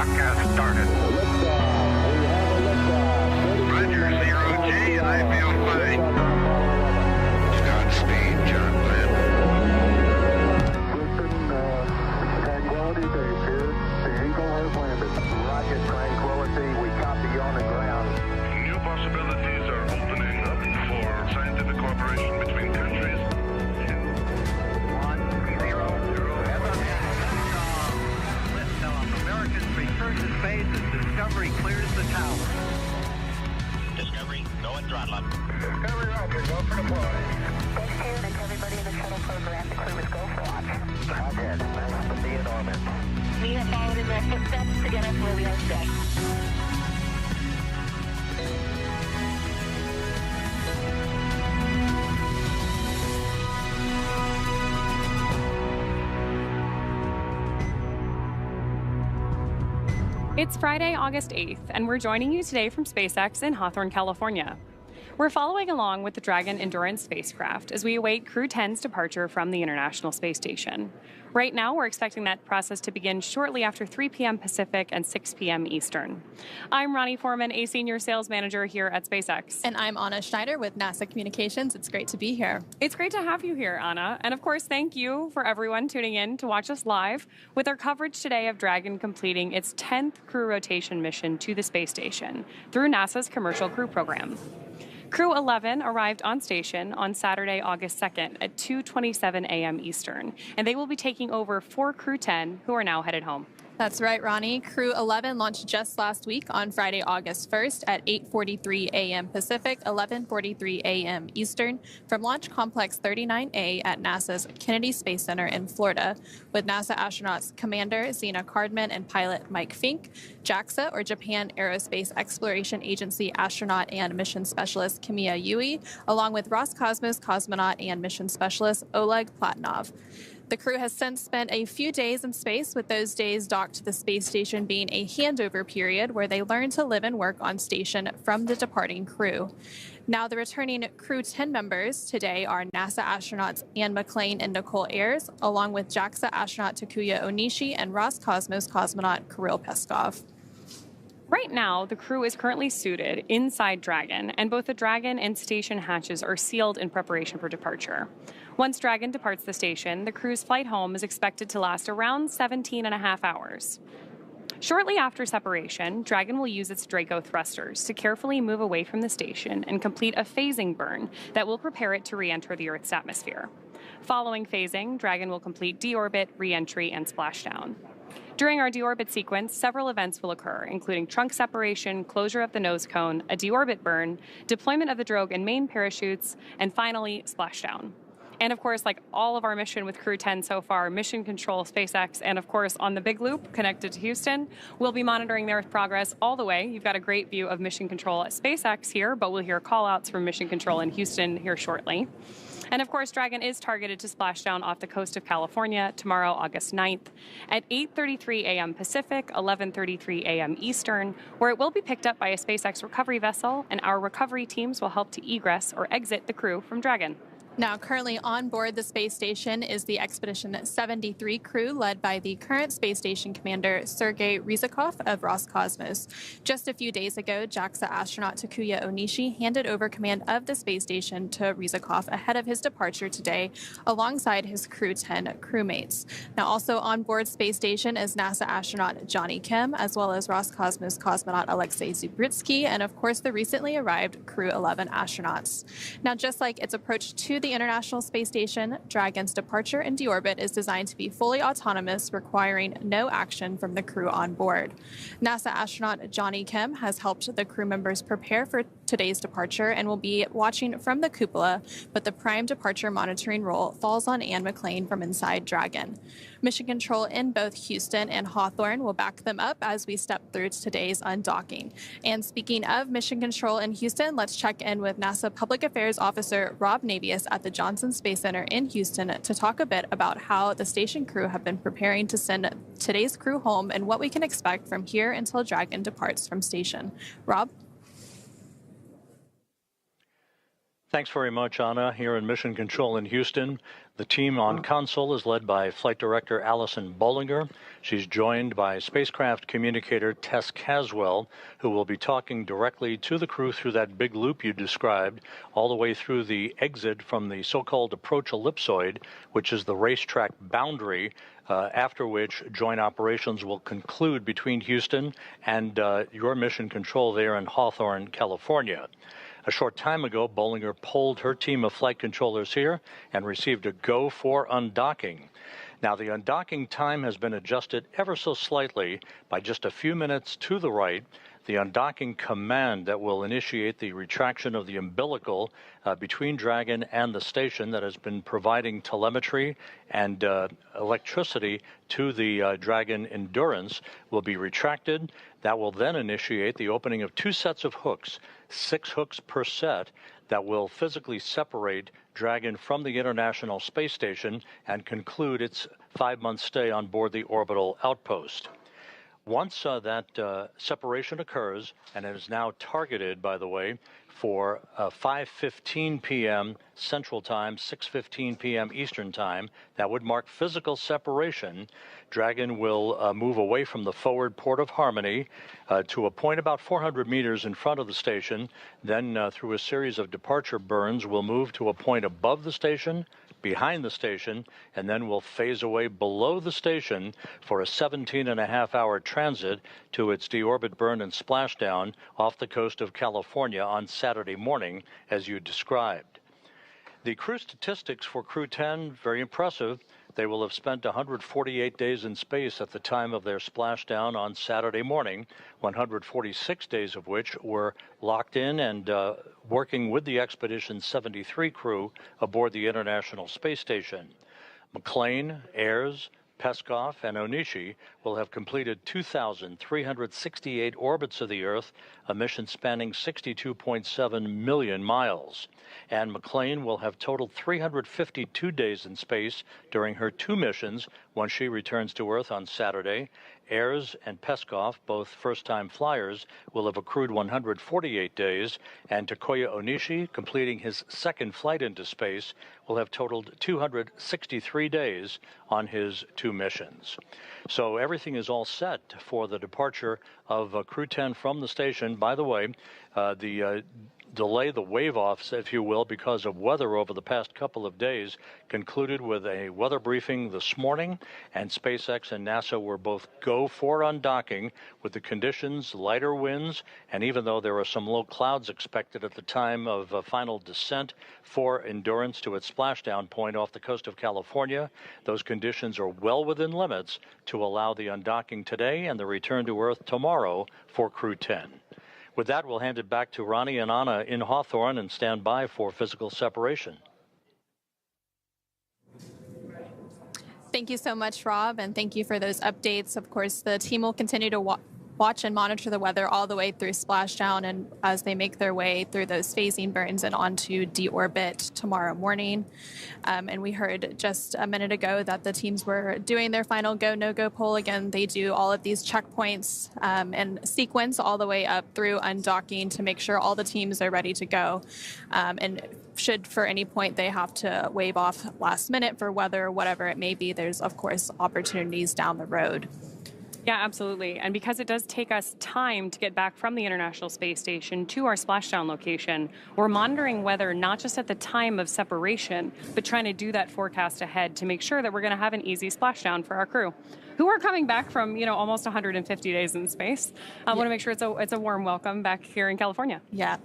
broadcast started. Roger, 0G, I feel fine. Godspeed, John Glenn. Tranquility Base here. The Eagle has landed. Rocket Tranquility, we copy you on the ground. New possibilities are opening up for scientific cooperation between countries. 1-0. Liftoff. Americans return to space as Discovery clears the tower. Discovery, go and throttle up. Discovery Roger, go for deploy. Thanks to everybody in the shuttle program. The crew is go for launch. Roger, nice to be in orbit. We have followed in their footsteps to get us where we are today. It's Friday, August 8th, and we're joining you today from SpaceX in Hawthorne, California. We're following along with the Dragon Endurance spacecraft as we await Crew-10's departure from the International Space Station. Right now, we're expecting that process to begin shortly after 3 p.m. Pacific and 6 p.m. Eastern. I'm Ronnie Foreman, a senior sales manager here at SpaceX. And I'm Anna Schneider with NASA Communications. It's great to be here. It's great to have you here, Anna. And of course, thank you for everyone tuning in to watch us live with our coverage today of Dragon completing its 10th crew rotation mission to the space station through NASA's Commercial Crew Program. Crew-11 arrived on station on Saturday, August 2nd at 2:27 a.m. Eastern, and they will be taking over for Crew-10, who are now headed home. That's right, Ronnie. Crew-11 launched just last week on Friday, August 1st at 8:43 a.m. Pacific, 11:43 a.m. Eastern from Launch Complex 39A at NASA's Kennedy Space Center in Florida, with NASA astronauts Commander Zena Cardman and pilot Mike Fink, JAXA, or Japan Aerospace Exploration Agency astronaut and mission specialist Kamiya Yui, along with Roscosmos cosmonaut and mission specialist Oleg Platonov. The crew has since spent a few days in space, with those days docked to the space station being a handover period where they learn to live and work on station from the departing crew. Now, the returning Crew-10 members today are NASA astronauts Anne McClain and Nicole Ayers, along with JAXA astronaut Takuya Onishi and Roscosmos cosmonaut Kirill Peskov. Right now, the crew is currently suited inside Dragon, and both the Dragon and station hatches are sealed in preparation for departure. Once Dragon departs the station, the crew's flight home is expected to last around 17.5 hours. Shortly after separation, Dragon will use its Draco thrusters to carefully move away from the station and complete a phasing burn that will prepare it to re-enter the Earth's atmosphere. Following phasing, Dragon will complete deorbit, re-entry, and splashdown. During our deorbit sequence, several events will occur, including trunk separation, closure of the nose cone, a deorbit burn, deployment of the drogue and main parachutes, and finally, splashdown. And of course, like all of our mission with Crew-10 so far, Mission Control, SpaceX, and of course on the big loop connected to Houston, we'll be monitoring their progress all the way. You've got a great view of Mission Control at SpaceX here, but we'll hear call-outs from Mission Control in Houston here shortly. And of course, Dragon is targeted to splash down off the coast of California tomorrow, August 9th, at 8:33 a.m. Pacific, 11:33 a.m. Eastern, where it will be picked up by a SpaceX recovery vessel, and our recovery teams will help to egress or exit the crew from Dragon. Now, currently on board the space station is the Expedition 73 crew, led by the current space station commander, Sergei Ryzhikov of Roscosmos. Just a few days ago, JAXA astronaut Takuya Onishi handed over command of the space station to Ryzhikov ahead of his departure today, alongside his Crew-10 crewmates. Now, also on board space station is NASA astronaut Johnny Kim, as well as Roscosmos cosmonaut Alexei Zubritsky, and of course the recently arrived Crew-11 astronauts. Now, just like its approach to the International Space Station, Dragon's departure and deorbit is designed to be fully autonomous, requiring no action from the crew on board. NASA astronaut Johnny Kim has helped the crew members prepare for today's departure and will be watching from the cupola, but the prime departure monitoring role falls on Anne McClain from inside Dragon. Mission Control in both Houston and Hawthorne will back them up as we step through today's undocking. And speaking of Mission Control in Houston, let's check in with NASA Public Affairs Officer Rob Navius at the Johnson Space Center in Houston to talk a bit about how the station crew have been preparing to send today's crew home and what we can expect from here until Dragon departs from station. Rob? Thanks very much, Anna. Here in Mission Control in Houston, the team on console is led by Flight Director Allison Bollinger. She's joined by spacecraft communicator Tess Caswell, who will be talking directly to the crew through that big loop you described, all the way through the exit from the so-called approach ellipsoid, which is the racetrack boundary, after which joint operations will conclude between Houston and your mission control there in Hawthorne, California. A short time ago, Bollinger polled her team of flight controllers here and received a go for undocking. Now, the undocking time has been adjusted ever so slightly by just a few minutes to the right. The undocking command that will initiate the retraction of the umbilical between Dragon and the station that has been providing telemetry and electricity to the Dragon Endurance will be retracted. That will then initiate the opening of 2 sets of hooks, 6 hooks per set, that will physically separate Dragon from the International Space Station and conclude its 5-month stay on board the orbital outpost. Once that separation occurs, and it is now targeted, by the way, for 5:15 p.m. Central Time, 6:15 p.m. Eastern Time, that would mark physical separation. Dragon will move away from the forward port of Harmony to a point about 400 meters in front of the station. Then, through a series of departure burns, will move to a point above the station, behind the station, and then will phase away below the station for a 17.5-hour transit to its deorbit burn and splashdown off the coast of California on Saturday morning, as you described. The crew statistics for Crew-10, very impressive. They will have spent 148 days in space at the time of their splashdown on Saturday morning, 146 days of which were locked in and working with the Expedition 73 crew aboard the International Space Station. McLean, Ayres, Peskov, and Onishi will have completed 2,368 orbits of the Earth, a mission spanning 62.7 million miles. And McLean will have totaled 352 days in space during her 2 missions once she returns to Earth on Saturday. Ayres and Peskov, both first-time flyers, will have accrued 148 days, and Takuya Onishi, completing his 2nd flight into space, will have totaled 263 days on his 2 missions. So everything is all set for the departure of Crew-10 from the station. By the way, the delay, the wave-offs, if you will, because of weather over the past couple of days, concluded with a weather briefing this morning, and SpaceX and NASA were both go for undocking with the conditions, lighter winds, and even though there are some low clouds expected at the time of final descent for Endurance to its splashdown point off the coast of California, those conditions are well within limits to allow the undocking today and the return to Earth tomorrow for Crew-10. With that, we'll hand it back to Ronnie and Anna in Hawthorne and stand by for physical separation. Thank you so much, Rob, and thank you for those updates. Of course, the team will continue to watch and monitor the weather all the way through splashdown and as they make their way through those phasing burns and onto deorbit tomorrow morning. And we heard just a minute ago that the teams were doing their final go, no-go poll. Again, they do all of these checkpoints and sequence all the way up through undocking to make sure all the teams are ready to go. And should for any point they have to wave off last minute for weather or whatever it may be, there's of course opportunities down the road. Yeah, absolutely. And because it does take us time to get back from the International Space Station to our splashdown location, we're monitoring weather not just at the time of separation, but trying to do that forecast ahead to make sure that we're going to have an easy splashdown for our crew, who are coming back from, almost 150 days in space. I want to make sure it's a warm welcome back here in California. Yeah.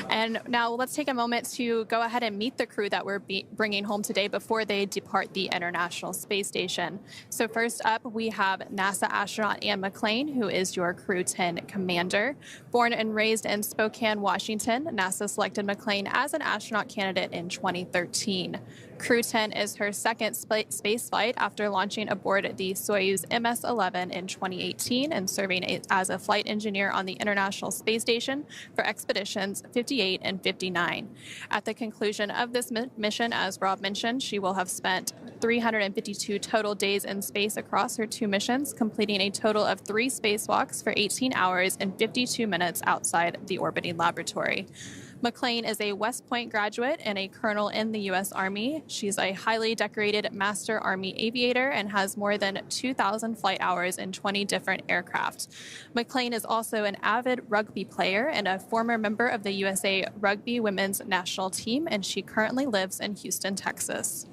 And now let's take a moment to go ahead and meet the crew that we're bringing home today before they depart the International Space Station. So first up, we have NASA astronaut Anne McLean, who is your Crew-10 commander. Born and raised in Spokane, Washington, NASA selected McLean as an astronaut candidate in 2013. Crew-10 is her 2nd space flight after launching aboard the Soyuz MS-11 in 2018 and serving as a flight engineer on the International Space Station for expeditions 58 and 59. At the conclusion of this mission, as Rob mentioned, she will have spent 352 total days in space across her 2 missions, completing a total of 3 spacewalks for 18 hours and 52 minutes outside the orbiting laboratory. McLean is a West Point graduate and a colonel in the U.S. Army. She's a highly decorated Master Army aviator and has more than 2,000 flight hours in 20 different aircraft. McLean is also an avid rugby player and a former member of the USA Rugby Women's National Team, and she currently lives in Houston, Texas.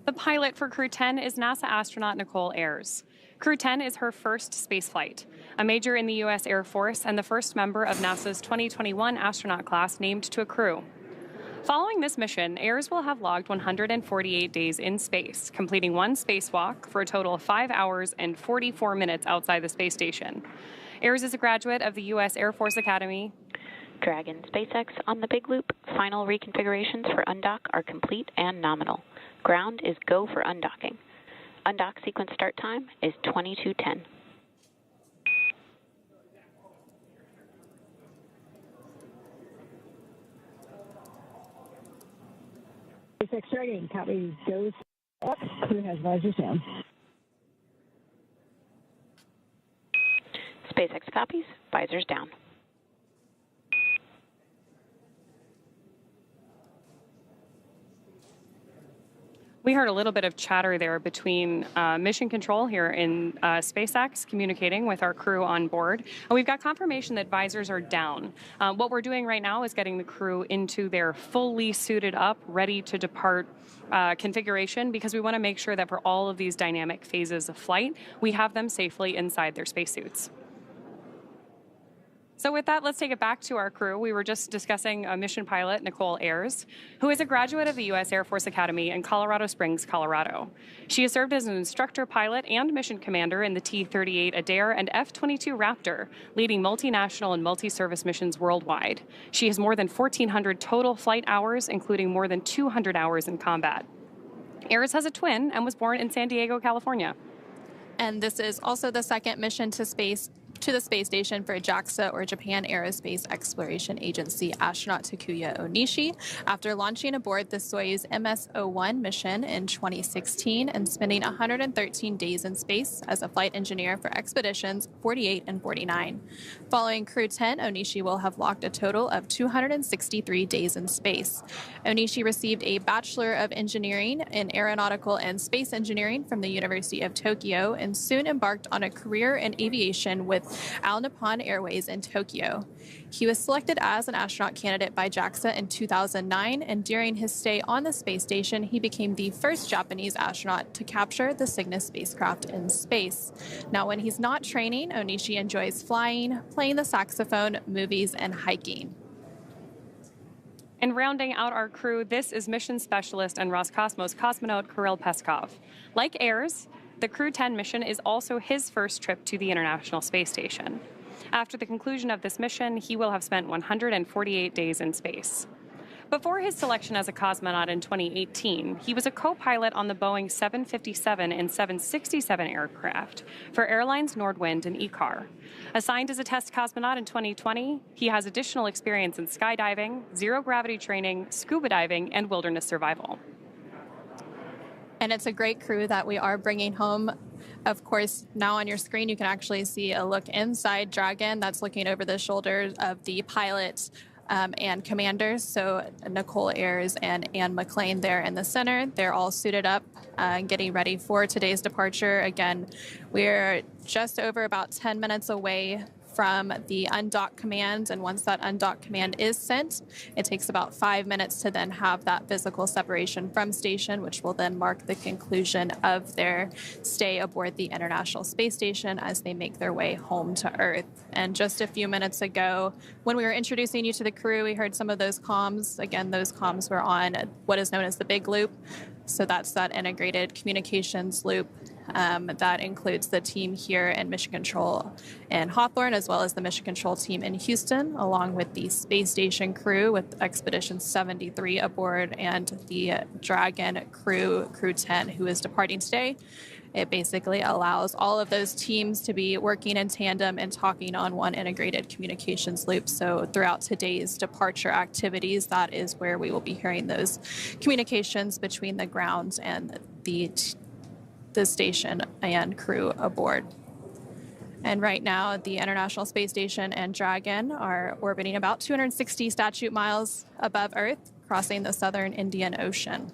The pilot for Crew-10 is NASA astronaut Nicole Ayers. Crew-10 is her first space flight, a major in the U.S. Air Force and the first member of NASA's 2021 astronaut class named to a crew. Following this mission, Ayers will have logged 148 days in space, completing one spacewalk for a total of 5 hours and 44 minutes outside the space station. Ayers is a graduate of the U.S. Air Force Academy. Dragon SpaceX on the Big Loop. Final reconfigurations for undock are complete and nominal. Ground is go for undocking. Undock sequence start time is 22:10. SpaceX Dragon, copy, goes up, crew has visors down. SpaceX copies, visors down. We heard a little bit of chatter there between mission control here in SpaceX communicating with our crew on board. And we've got confirmation that visors are down. What we're doing right now is getting the crew into their fully suited up, ready to depart configuration, because we want to make sure that for all of these dynamic phases of flight, we have them safely inside their spacesuits. So with that, let's take it back to our crew. We were just discussing mission pilot Nicole Ayers, who is a graduate of the U.S. Air Force Academy in Colorado Springs, Colorado. She has served as an instructor pilot and mission commander in the T-38 Adair and F-22 Raptor, leading multinational and multi-service missions worldwide. She has more than 1,400 total flight hours, including more than 200 hours in combat. Ayers has a twin and was born in San Diego, California. And this is also the second mission to the space station for JAXA, or Japan Aerospace Exploration Agency, astronaut Takuya Onishi, after launching aboard the Soyuz MS-01 mission in 2016 and spending 113 days in space as a flight engineer for expeditions 48 and 49. Following Crew-10, Onishi will have logged a total of 263 days in space. Onishi received a Bachelor of Engineering in Aeronautical and Space Engineering from the University of Tokyo and soon embarked on a career in aviation with All Nippon Airways in Tokyo. He was selected as an astronaut candidate by JAXA in 2009, and during his stay on the space station, he became the first Japanese astronaut to capture the Cygnus spacecraft in space. Now, when he's not training, Onishi enjoys flying, playing the saxophone, movies, and hiking. And rounding out our crew, this is mission specialist and Roscosmos cosmonaut Kirill Peskov. Like Ayers, the Crew-10 mission is also his first trip to the International Space Station. After the conclusion of this mission, he will have spent 148 days in space. Before his selection as a cosmonaut in 2018, he was a co-pilot on the Boeing 757 and 767 aircraft for airlines Nordwind and ECAR. Assigned as a test cosmonaut in 2020, he has additional experience in skydiving, zero-gravity training, scuba diving, and wilderness survival. And it's a great crew that we are bringing home. Of course, now on your screen, you can actually see a look inside Dragon that's looking over the shoulders of the pilots and commanders. So Nicole Ayers and Anne McLean there in the center. They're all suited up and getting ready for today's departure. Again, we're just over about 10 minutes away from the undock command, and once that undock command is sent, it takes about 5 minutes to then have that physical separation from station, which will then mark the conclusion of their stay aboard the International Space Station as they make their way home to Earth. And just a few minutes ago, when we were introducing you to the crew, we heard some of those comms. Again, those comms were on what is known as the Big Loop. So that's that integrated communications loop that includes the team here in Mission Control in Hawthorne, as well as the Mission Control team in Houston, along with the space station crew with Expedition 73 aboard and the Dragon Crew-10, who is departing today. It basically allows all of those teams to be working in tandem and talking on one integrated communications loop. So throughout today's departure activities, that is where we will be hearing those communications between the ground and the station and crew aboard. And right now, the International Space Station and Dragon are orbiting about 260 statute miles above Earth, crossing the southern Indian Ocean.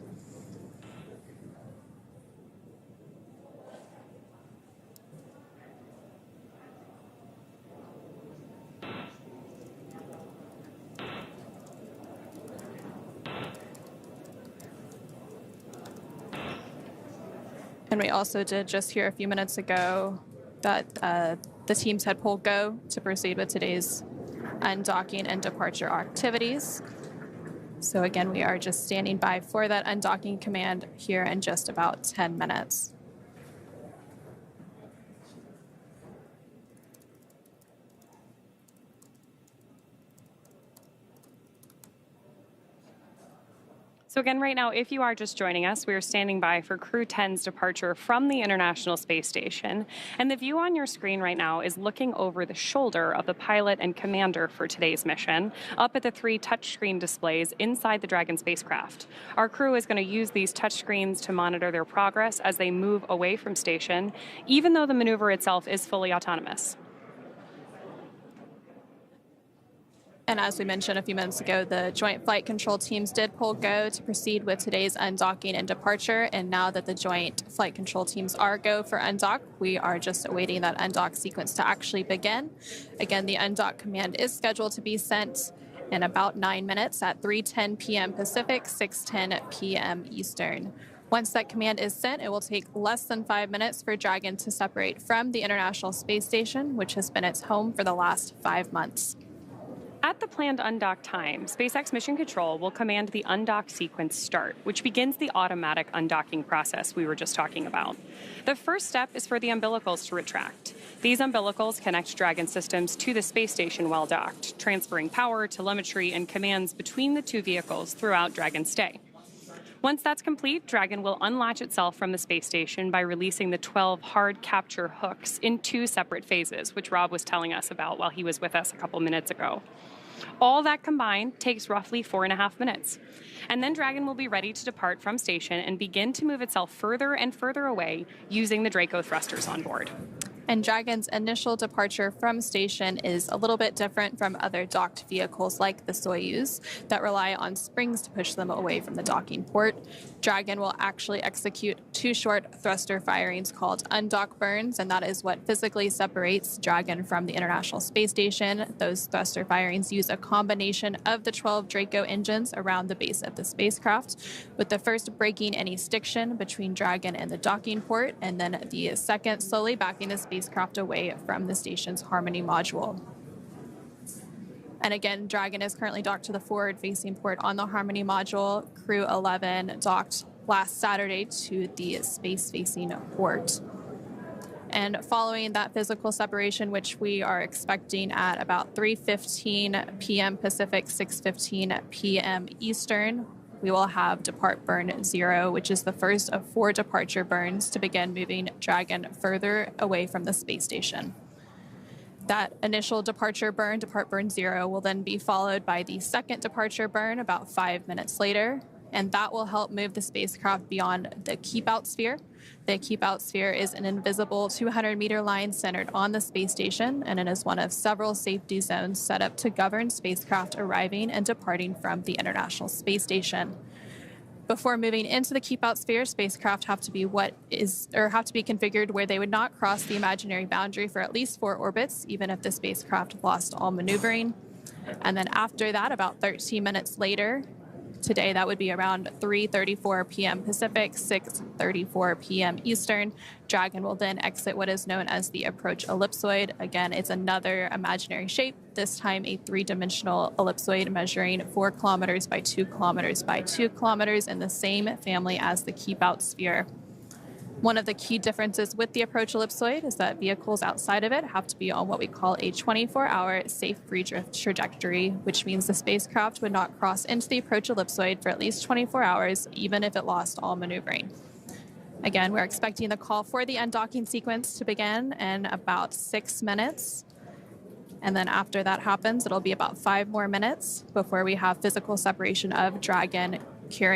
And we also did just hear a few minutes ago that the teams had pulled go to proceed with today's undocking and departure activities. So again, we are just standing by for that undocking command here in just about 10 minutes. So again, right now, if you are just joining us, we are standing by for Crew-10's departure from the International Space Station. And the view on your screen right now is looking over the shoulder of the pilot and commander for today's mission, up at the 3 touchscreen displays inside the Dragon spacecraft. Our crew is going to use these touchscreens to monitor their progress as they move away from station, even though the maneuver itself is fully autonomous. And as we mentioned a few minutes ago, the Joint Flight Control teams did pull go to proceed with today's undocking and departure. And now that the Joint Flight Control teams are go for undock, we are just awaiting that undock sequence to actually begin. Again, the undock command is scheduled to be sent in about 9 minutes at 3:10 p.m. Pacific, 6:10 p.m. Eastern. Once that command is sent, it will take less than 5 minutes for Dragon to separate from the International Space Station, which has been its home for the last 5 months. At the planned undock time, SpaceX Mission Control will command the undock sequence start, which begins the automatic undocking process we were just talking about. The first step is for the umbilicals to retract. These umbilicals connect Dragon systems to the space station while docked, transferring power, telemetry, and commands between the two vehicles throughout Dragon's stay. Once that's complete, Dragon will unlatch itself from the space station by releasing the 12 hard capture hooks in 2 separate phases, which Rob was telling us about while he was with us a couple minutes ago. All that combined takes roughly 4.5 minutes. And then Dragon will be ready to depart from station and begin to move itself further and further away using the Draco thrusters on board. And Dragon's initial departure from station is a little bit different from other docked vehicles like the Soyuz that rely on springs to push them away from the docking port. Dragon will actually execute 2 short thruster firings called undock burns, and that is what physically separates Dragon from the International Space Station. Those thruster firings use a combination of the 12 Draco engines around the base of the spacecraft, with the first breaking any stiction between Dragon and the docking port, and then the second slowly backing the spacecraft away from the station's Harmony module. And again, Dragon is currently docked to the forward-facing port on the Harmony module. Crew-11 docked last Saturday to the space-facing port. And following that physical separation, which we are expecting at about 3:15 p.m. Pacific, 6:15 p.m. Eastern, we will have depart burn 0, which is the first of 4 departure burns to begin moving Dragon further away from the space station. That initial departure burn, depart burn 0, will then be followed by the second departure burn about 5 minutes later, and that will help move the spacecraft beyond the keep-out sphere. The keep-out sphere is an invisible 200-meter line centered on the space station, and it is one of several safety zones set up to govern spacecraft arriving and departing from the International Space Station. Before moving into the keep-out sphere, spacecraft have to be configured where they would not cross the imaginary boundary for at least 4 orbits, even if the spacecraft lost all maneuvering. And then after that, about 13 minutes later, today that would be around 3:34 p.m. Pacific, 6:34 p.m. Eastern, Dragon will then exit what is known as the approach ellipsoid. Again, it's another imaginary shape, this time a 3-dimensional ellipsoid measuring 4 kilometers by 2 kilometers by 2 kilometers in the same family as the keep-out sphere. One of the key differences with the approach ellipsoid is that vehicles outside of it have to be on what we call a 24-hour safe free drift trajectory, which means the spacecraft would not cross into the approach ellipsoid for at least 24 hours, even if it lost all maneuvering. Again, we're expecting the call for the undocking sequence to begin in about 6 minutes. And then after that happens, it'll be about 5 more minutes before we have physical separation of Dragon carrying